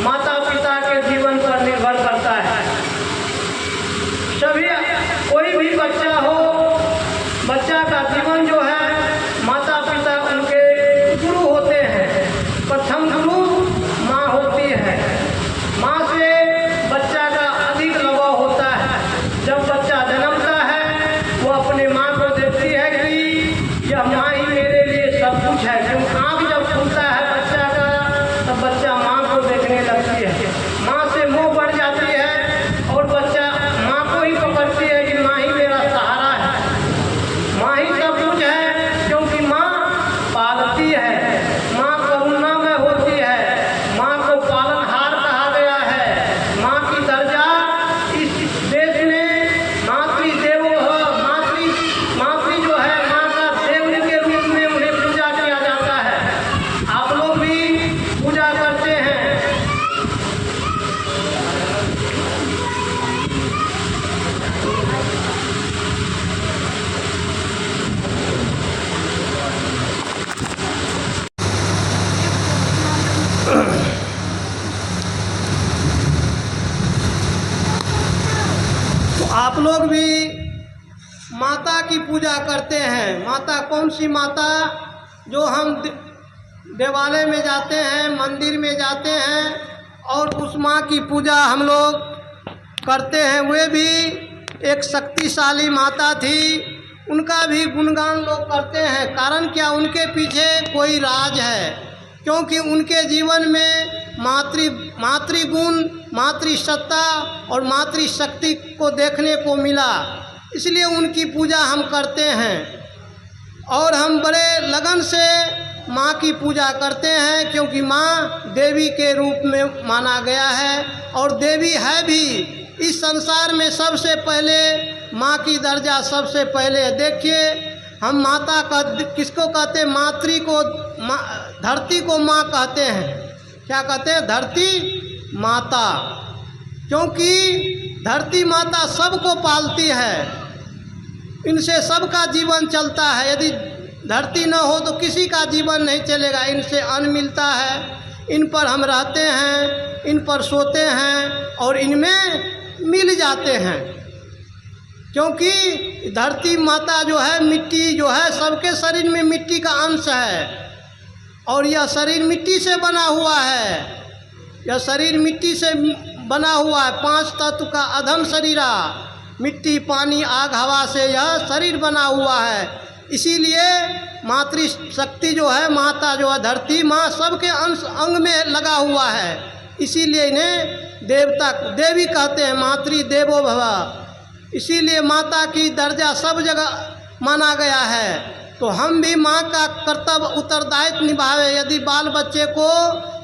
माता पिता के जीवन पर निर्भर करता है। सभी कोई भी बच्चा हो, बच्चा का जीवन जो है माता पिता उनके गुरु होते हैं। प्रथम गुरु माँ होती है। माँ से बच्चा का अधिक लगाव होता है। जब बच्चा जन्मता है वो अपने माँ को देखती है कि यह माँ ही मेरे लिए सब कुछ है। क्योंकि आँख जब खुलता है बच्चा का तब बच्चा माँ को देखने लगती है। माँ से मोह बढ़ जाती है और बच्चा माँ को ही पकड़ती है कि माँ ही मेरा सहारा है, माँ ही सब कुछ है। क्योंकि माँ पालती है, माँ करुणामय होती है, माँ को पालनहार कहा गया है। माँ की दर्जा इस देश में मातृदेवो मातृ जो है माँ का देव के रूप में उन्हें पूजा किया जाता है। आप लोग भी पूजा करते हैं। तो आप लोग भी माता की पूजा करते हैं। माता कौन सी माता? जो हम देवालय में जाते हैं, मंदिर में जाते हैं और उस माँ की पूजा हम लोग करते हैं। वे भी एक शक्तिशाली माता थी, उनका भी गुणगान लोग करते हैं। कारण क्या? उनके पीछे कोई राज है। क्योंकि उनके जीवन में मातृगुण, मातृसत्ता और मातृशक्ति को देखने को मिला, इसलिए उनकी पूजा हम करते हैं। और हम बड़े लगन से माँ की पूजा करते हैं, क्योंकि माँ देवी के रूप में माना गया है और देवी है भी। इस संसार में सबसे पहले माँ की दर्जा सबसे पहले। देखिए, हम माता का किसको कहते हैं? मातृ को, धरती को माँ कहते हैं। क्या कहते हैं? धरती माता। क्योंकि धरती माता सबको पालती है, इनसे सबका जीवन चलता है। यदि धरती न हो तो किसी का जीवन नहीं चलेगा। इनसे अन्न मिलता है, इन पर हम रहते हैं, इन पर सोते हैं और इनमें मिल जाते हैं। क्योंकि धरती माता जो है, मिट्टी जो है, सबके शरीर में मिट्टी का अंश है और यह शरीर मिट्टी से बना हुआ है। यह शरीर मिट्टी से बना हुआ है। 5 तत्व का अधम शरीरा, मिट्टी, पानी, आग, हवा से यह शरीर बना हुआ है। इसीलिए मातृशक्ति जो है, माता जो है, धरती माँ सबके अंश अंग में लगा हुआ है। इसीलिए इन्हें देवता देवी कहते हैं, मातृ देवो भव। इसीलिए माता की दर्जा सब जगह माना गया है। तो हम भी माँ का कर्तव्य, उत्तरदायित्व निभावे। यदि बाल बच्चे को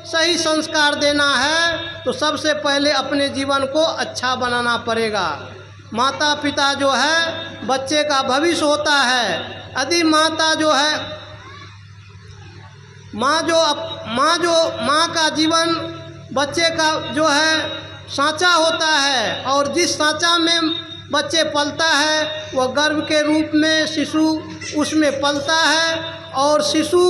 सही संस्कार देना है तो सबसे पहले अपने जीवन को अच्छा बनाना पड़ेगा। माता पिता जो है बच्चे का भविष्य होता है। यदि माता जो है, माँ का जीवन बच्चे का जो है सांचा होता है और जिस सांचा में बच्चे पलता है वह गर्भ के रूप में शिशु उसमें पलता है। और शिशु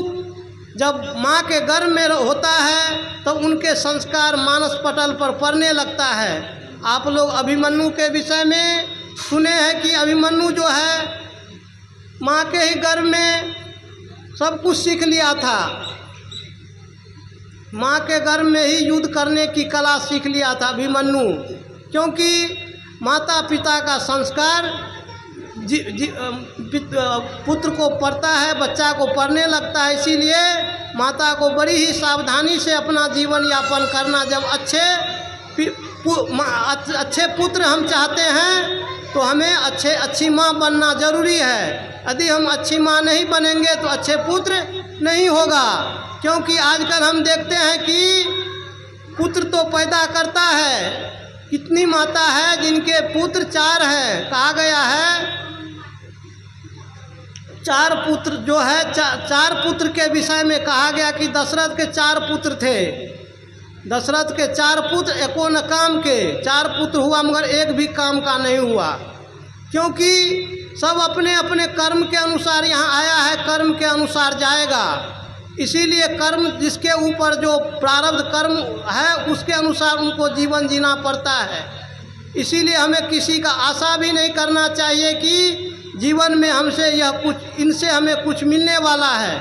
जब माँ के गर्भ में होता है तो उनके संस्कार मानस पटल पर पड़ने लगता है। आप लोग अभिमन्यु के विषय में सुने हैं कि अभिमन्यु जो है माँ के ही गर्भ में सब कुछ सीख लिया था। माँ के गर्भ में ही युद्ध करने की कला सीख लिया था अभिमन्यु। क्योंकि माता पिता का संस्कार पुत्र को पढ़ता है, बच्चा को पढ़ने लगता है। इसीलिए माता को बड़ी ही सावधानी से अपना जीवन यापन करना। जब अच्छे पुत्र हम चाहते हैं तो हमें अच्छी माँ बनना जरूरी है। यदि हम अच्छी माँ नहीं बनेंगे तो अच्छे पुत्र नहीं होगा। क्योंकि आजकल हम देखते हैं कि पुत्र तो पैदा करता है, कितनी माता है जिनके पुत्र 4 हैं। कहा गया है 4 पुत्र जो है, 4 पुत्र के विषय में कहा गया कि दशरथ के 4 पुत्र थे। दशरथ के 4 पुत्र एको न काम के। 4 पुत्र हुआ मगर एक भी काम का नहीं हुआ। क्योंकि सब अपने अपने कर्म के अनुसार यहाँ आया है, कर्म के अनुसार जाएगा। इसीलिए कर्म जिसके ऊपर जो प्रारब्ध कर्म है उसके अनुसार उनको जीवन जीना पड़ता है। इसीलिए हमें किसी का आशा भी नहीं करना चाहिए कि जीवन में हमसे यह कुछ इनसे हमें कुछ मिलने वाला है।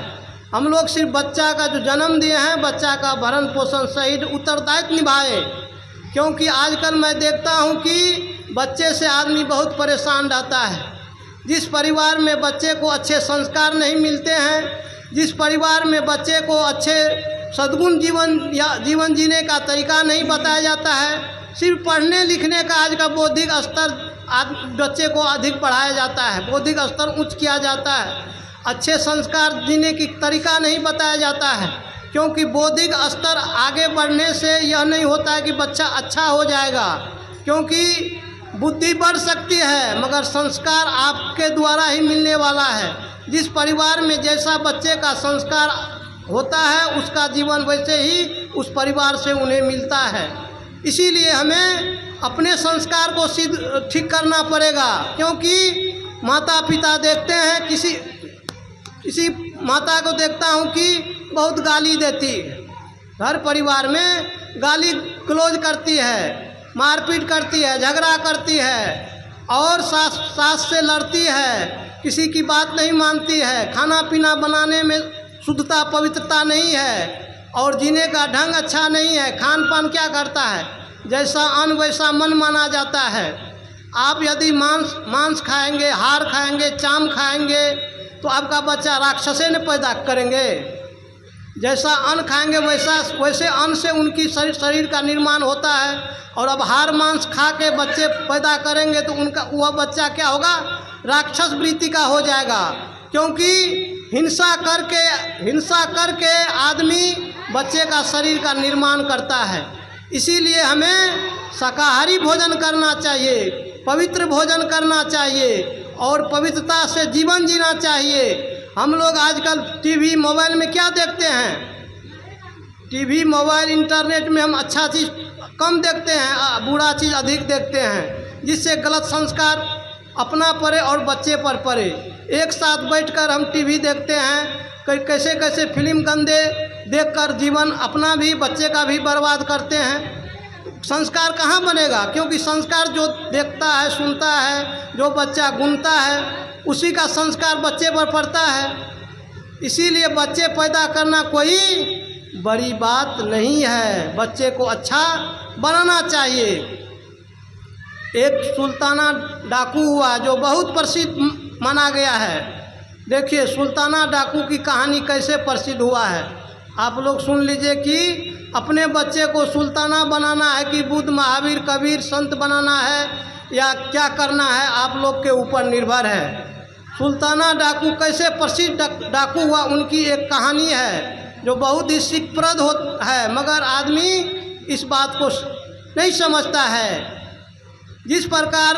हम लोग सिर्फ बच्चा का जो जन्म दिए हैं, बच्चा का भरण पोषण सही उत्तरदायित्व निभाए। क्योंकि आजकल मैं देखता हूँ कि बच्चे से आदमी बहुत परेशान रहता है। जिस परिवार में बच्चे को अच्छे संस्कार नहीं मिलते हैं, जिस परिवार में बच्चे को अच्छे सद्गुण जीवन जीने का तरीका नहीं बताया जाता है, सिर्फ पढ़ने लिखने का आज का बौद्धिक स्तर बच्चे को अधिक बढ़ाया जाता है, बौद्धिक स्तर उच्च किया जाता है, अच्छे संस्कार जीने की तरीका नहीं बताया जाता है। क्योंकि बौद्धिक स्तर आगे बढ़ने से यह नहीं होता है कि बच्चा अच्छा हो जाएगा। क्योंकि बुद्धि बढ़ सकती है मगर संस्कार आपके द्वारा ही मिलने वाला है। जिस परिवार में जैसा बच्चे का संस्कार होता है उसका जीवन वैसे ही उस परिवार से उन्हें मिलता है। इसीलिए हमें अपने संस्कार को ठीक करना पड़ेगा। क्योंकि माता पिता देखते हैं, किसी माता को देखता हूँ कि बहुत गाली देती है, घर परिवार में गाली गलौज करती है, मारपीट करती है, झगड़ा करती है और सास से लड़ती है, किसी की बात नहीं मानती है, खाना पीना बनाने में शुद्धता पवित्रता नहीं है और जीने का ढंग अच्छा नहीं है। खान पान क्या करता है, जैसा अन्न वैसा मन माना जाता है। आप यदि मांस खाएंगे, हार खाएंगे, चाम खाएंगे तो आपका बच्चा राक्षसे ने पैदा करेंगे। जैसा अन्न खाएंगे वैसे अन्न से उनकी शरीर का निर्माण होता है। और अब हार मांस खा के बच्चे पैदा करेंगे तो उनका वह बच्चा क्या होगा, राक्षस वृत्ति का हो जाएगा। क्योंकि हिंसा करके आदमी बच्चे का शरीर का निर्माण करता है। इसीलिए हमें शाकाहारी भोजन करना चाहिए, पवित्र भोजन करना चाहिए और पवित्रता से जीवन जीना चाहिए। हम लोग आजकल टीवी मोबाइल में क्या देखते हैं, टीवी मोबाइल इंटरनेट में हम अच्छा चीज़ कम देखते हैं, बुरा चीज़ अधिक देखते हैं, जिससे गलत संस्कार अपना पड़े और बच्चे पर पड़े। एक साथ बैठकर हम टीवी देखते हैं, कैसे कैसे फिल्म गंदे देखकर जीवन अपना भी बच्चे का भी बर्बाद करते हैं। संस्कार कहाँ बनेगा? क्योंकि संस्कार जो देखता है, सुनता है, जो बच्चा गुनता है उसी का संस्कार बच्चे पर पड़ता है। इसीलिए बच्चे पैदा करना कोई बड़ी बात नहीं है, बच्चे को अच्छा बनाना चाहिए। एक सुल्ताना डाकू हुआ जो बहुत प्रसिद्ध माना गया है। देखिए सुल्ताना डाकू की कहानी कैसे प्रसिद्ध हुआ है, आप लोग सुन लीजिए कि अपने बच्चे को सुल्ताना बनाना है कि बुद्ध, महावीर, कबीर, संत बनाना है या क्या करना है, आप लोग के ऊपर निर्भर है। सुल्ताना डाकू कैसे प्रसिद्ध डाकू हुआ, उनकी एक कहानी है जो बहुत ही सीखप्रद है, मगर आदमी इस बात को नहीं समझता है। जिस प्रकार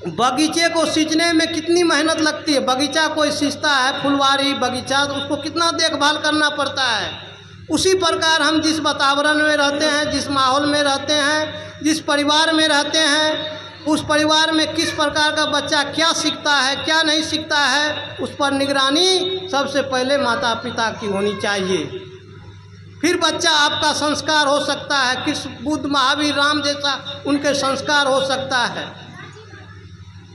बगीचे को सींचने में कितनी मेहनत लगती है, बगीचा कोई सींचता है, फुलवारी बगीचा, तो उसको कितना देखभाल करना पड़ता है। उसी प्रकार हम जिस वातावरण में रहते हैं, जिस माहौल में रहते हैं, जिस परिवार में रहते हैं, उस परिवार में किस प्रकार का बच्चा क्या सीखता है, क्या नहीं सीखता है, उस पर निगरानी सबसे पहले माता पिता की होनी चाहिए। फिर बच्चा आपका संस्कार हो सकता है, कृष्ण, बुद्ध, महावीर, राम जैसा उनके संस्कार हो सकता है।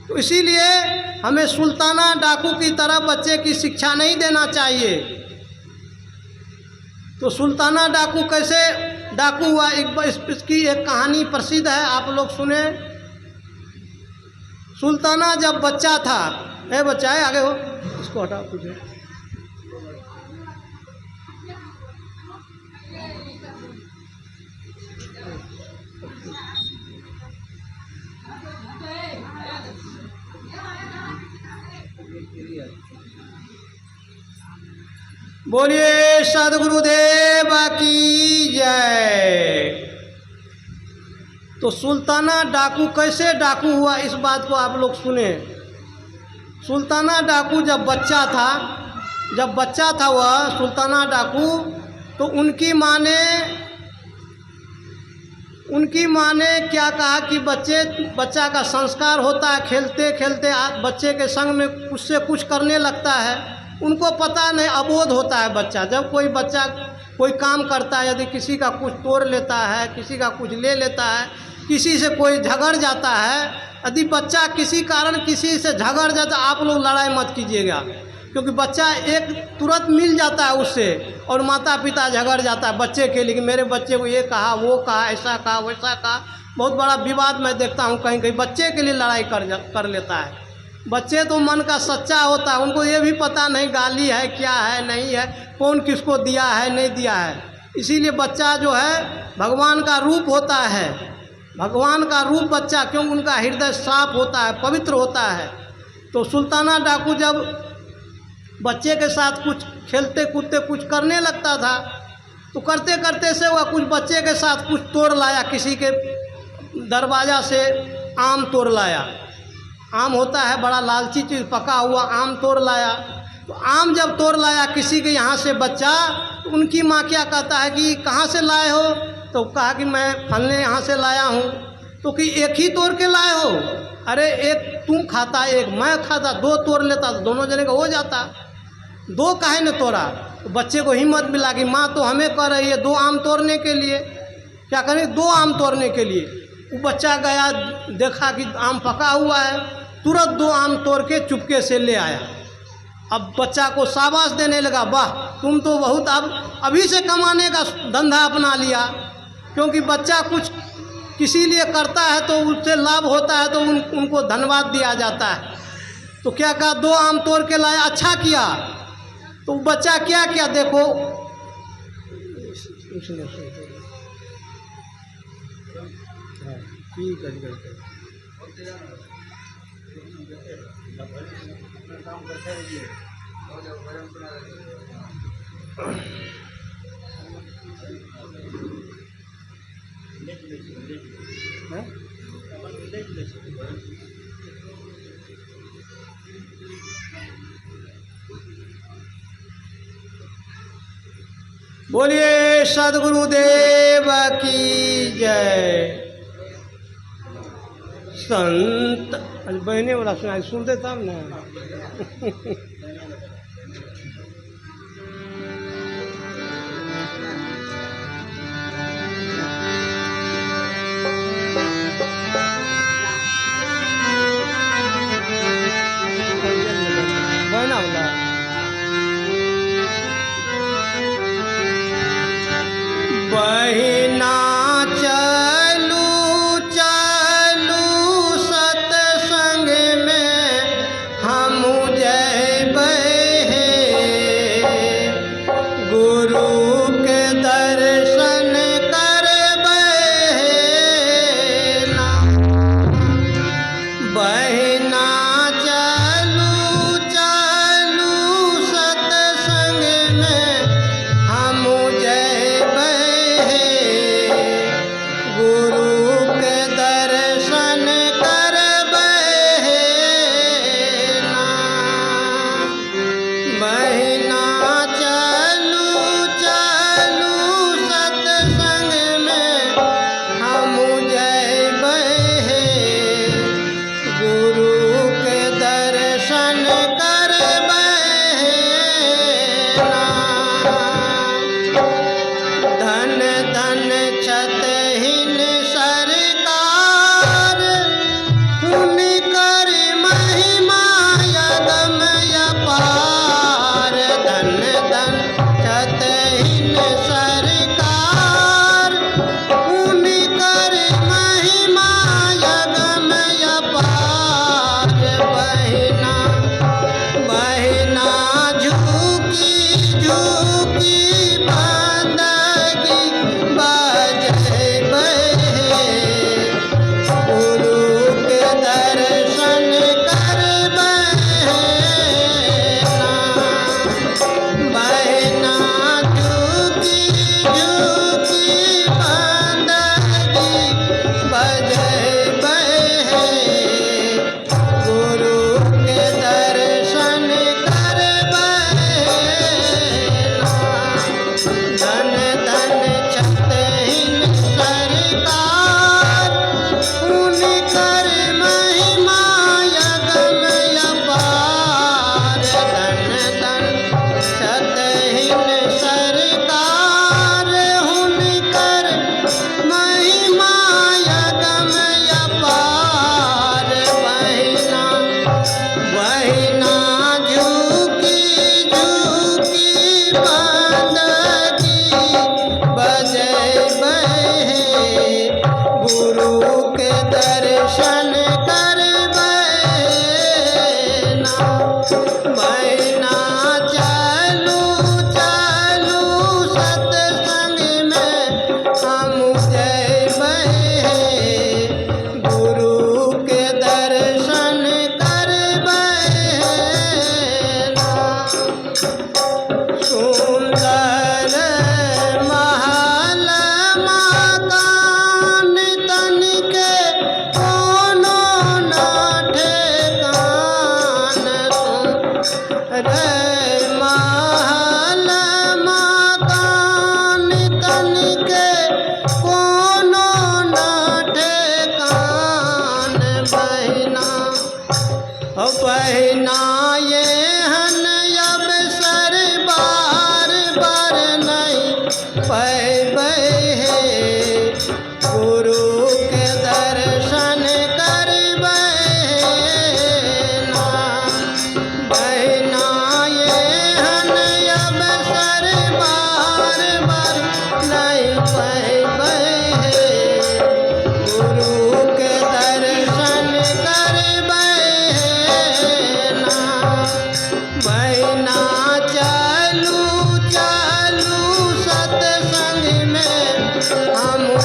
तो इसीलिए हमें सुल्ताना डाकू की तरह बच्चे की शिक्षा नहीं देना चाहिए। तो सुल्ताना डाकू कैसे डाकू हुआ, इसकी एक कहानी प्रसिद्ध है, आप लोग सुने। सुल्ताना जब बच्चा था, बच्चा है आगे हो, इसको हटाओ कुछ। बोलिए सद्गुरुदेव की जय। तो सुल्ताना डाकू कैसे डाकू हुआ, इस बात को आप लोग सुने। सुल्ताना डाकू जब बच्चा था वह सुल्ताना डाकू, तो उनकी माँ ने क्या कहा कि बच्चा का संस्कार होता है, खेलते खेलते बच्चे के संग में उससे कुछ करने लगता है, उनको पता नहीं, अबोध होता है बच्चा। जब कोई बच्चा कोई काम करता है, यदि किसी का कुछ तोड़ लेता है, किसी का कुछ ले लेता है, किसी से कोई झगड़ जाता है, यदि बच्चा किसी कारण किसी से झगड़ जाता, आप लोग लड़ाई मत कीजिएगा, क्योंकि बच्चा एक तुरंत मिल जाता है उससे, और माता पिता झगड़ जाता है बच्चे के लिए कि मेरे बच्चे को ये कहा, वो कहा, ऐसा कहा, वैसा कहा। बहुत बड़ा विवाद मैं देखता हूँ, कहीं कहीं बच्चे के लिए लड़ाई कर लेता है। बच्चे तो मन का सच्चा होता है, उनको ये भी पता नहीं गाली है क्या है नहीं है, कौन किसको दिया है नहीं दिया है। इसीलिए बच्चा जो है भगवान का रूप होता है, भगवान का रूप बच्चा, क्योंकि उनका हृदय साफ होता है, पवित्र होता है। तो सुल्ताना डाकू जब बच्चे के साथ कुछ खेलते कूदते कुछ करने लगता था, तो करते करते से वह कुछ बच्चे के साथ कुछ तोड़ लाया, किसी के दरवाज़ा से आम तोड़ लाया। आम होता है बड़ा लालची चीज़, पका हुआ आम तोड़ लाया। तो आम जब तोड़ लाया किसी के यहाँ से बच्चा, तो उनकी माँ क्या कहता है कि कहाँ से लाए हो? तो कहा कि मैं फलने यहाँ से लाया हूँ। तो कि एक ही तोड़ के लाए हो? अरे एक तुम खाता, एक मैं खाता, दो तोड़ लेता तो दोनों जने का हो जाता, दो काहे न तोड़ा? तो बच्चे को हिम्मत मिला कि माँ तो हमें कह रही है 2 आम तोड़ने के लिए, क्या करें 2 आम तोड़ने के लिए। वो बच्चा गया, देखा कि आम पका हुआ है, तुरंत 2 आम तोड़ के चुपके से ले आया। अब बच्चा को शाबाश देने लगा, वाह तुम तो बहुत अब अभी से कमाने का धंधा अपना लिया। क्योंकि बच्चा कुछ किसी लिए करता है तो उससे लाभ होता है, तो उनको धन्यवाद दिया जाता है। तो क्या कहा, 2 आम तोड़ के लाया, अच्छा किया। तो बच्चा क्या किया देखो, बोलिए सद्गुरुदेव की जय। संत बहने वाला सुनाई सुनते तब ना। बहना वाला बहिना चलू चलू सत्संग में, हम जय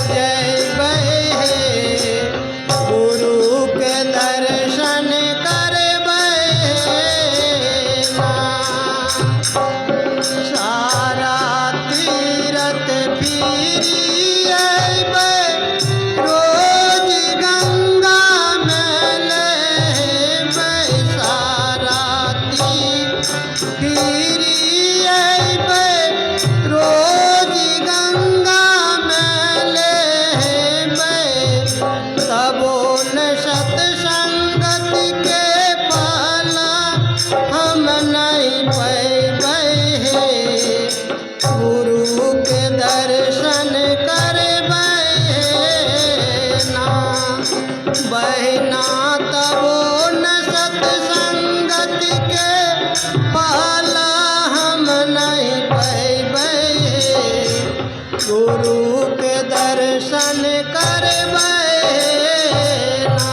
जैबै गुरु के दर्शन करबै ना। सारा तीरथ फिरी अइबै रोज गंगा में नहबै। सारा तीरथ फिरी अइबै रोज गंगा में नहबै। तबो न सत्संगत के पाला हम नहीं पैबै। गुरु के दर्शन करबै ना। बहिना तबो न सत्संगत के पाला हम नहीं पैबै। गुरु के दर्शन करबै ना।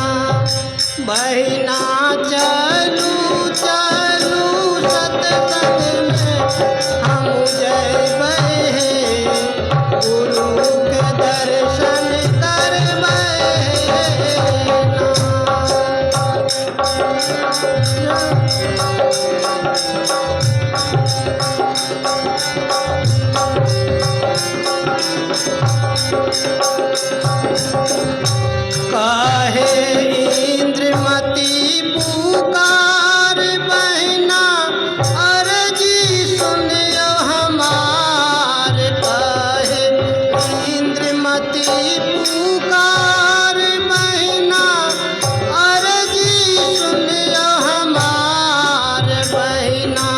बहिना चलू चलू सत्संग में हम जैबै। गुरु के दर्शन करबै काहे इंद्रमती पुकार बहिना अर्जी सुनियो हमार। काहे इंद्रमती पुकार बहिना अर्जी सुनियो हमार। बहिना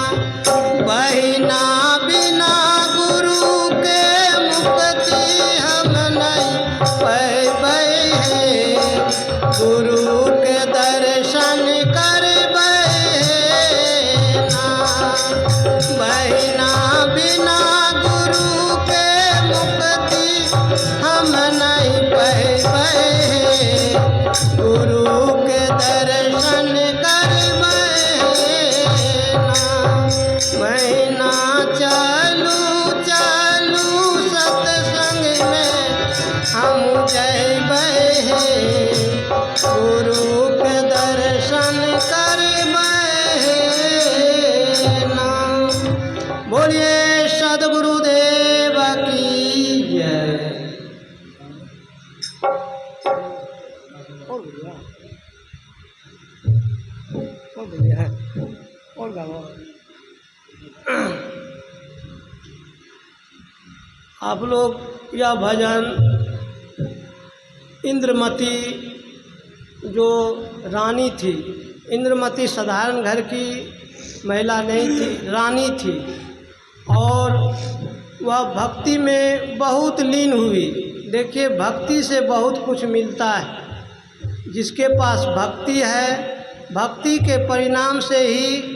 बहिना बिना गुरु के मुक्ति हम नहीं पैबै। गुरु के दर्शन करबै ना। बहिना बिना गुरु के मुक्ति हम नहीं पैबै। गुरु के दर्शन करबै ना। बहिना चलू चलू सत्संग में हम जैबै। गुरु के दर्शन करबै ना। बोलिए सद्गुरुदेव की जय। और बढ़िया है और गाओ। आप लोग यह भजन इंद्रमती जो रानी थी, इंद्रमती साधारण घर की महिला नहीं थी, रानी थी। और वह भक्ति में बहुत लीन हुई। देखिए भक्ति से बहुत कुछ मिलता है। जिसके पास भक्ति है, भक्ति के परिणाम से ही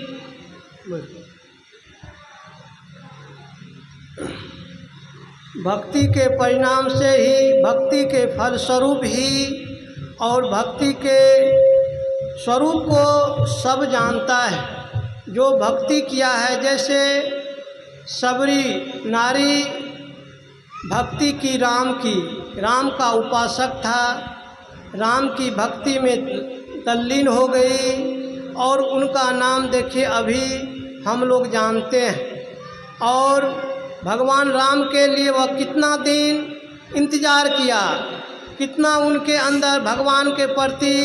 भक्ति के परिणाम से ही, भक्ति के फलस्वरूप ही, और भक्ति के स्वरूप को सब जानता है। जो भक्ति किया है, जैसे सबरी नारी भक्ति की राम की, राम का उपासक था, राम की भक्ति में तल्लीन हो गई और उनका नाम देखिए अभी हम लोग जानते हैं। और भगवान राम के लिए वह कितना दिन इंतज़ार किया, कितना उनके अंदर भगवान के प्रति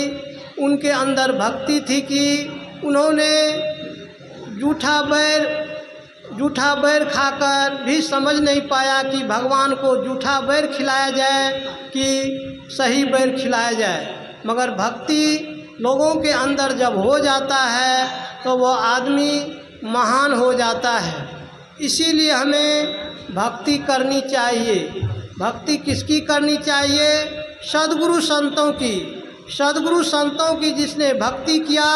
उनके अंदर भक्ति थी कि उन्होंने जूठा बैर खाकर भी समझ नहीं पाया कि भगवान को जूठा बैर खिलाया जाए कि सही बैर खिलाया जाए। मगर भक्ति लोगों के अंदर जब हो जाता है तो वो आदमी महान हो जाता है। इसीलिए हमें भक्ति करनी चाहिए। भक्ति किसकी करनी चाहिए? सद्गुरु संतों की। सद्गुरु संतों की जिसने भक्ति किया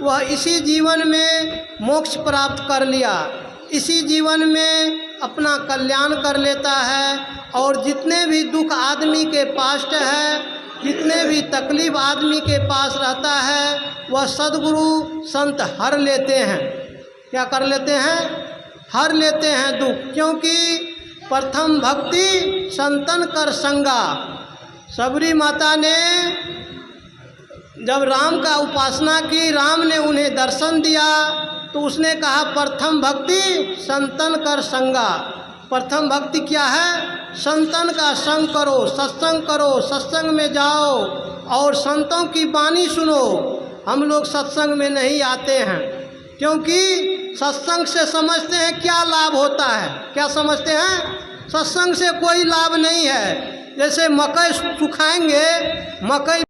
वह इसी जीवन में मोक्ष प्राप्त कर लिया, इसी जीवन में अपना कल्याण कर लेता है। और जितने भी दुख आदमी के पास है, जितने भी तकलीफ आदमी के पास रहता है, वह सद्गुरु संत हर लेते हैं। क्या कर लेते हैं? हर लेते हैं दुख। क्योंकि प्रथम भक्ति संतन कर संगा। सबरी माता ने जब राम का उपासना की, राम ने उन्हें दर्शन दिया, तो उसने कहा प्रथम भक्ति संतन कर संगा। प्रथम भक्ति क्या है? संतन का संग करो, सत्संग करो, सत्संग में जाओ और संतों की वाणी सुनो। हम लोग सत्संग में नहीं आते हैं, क्योंकि सत्संग से समझते हैं क्या लाभ होता है। क्या समझते हैं? सत्संग से कोई लाभ नहीं है। जैसे मकई सुखाएंगे, मकई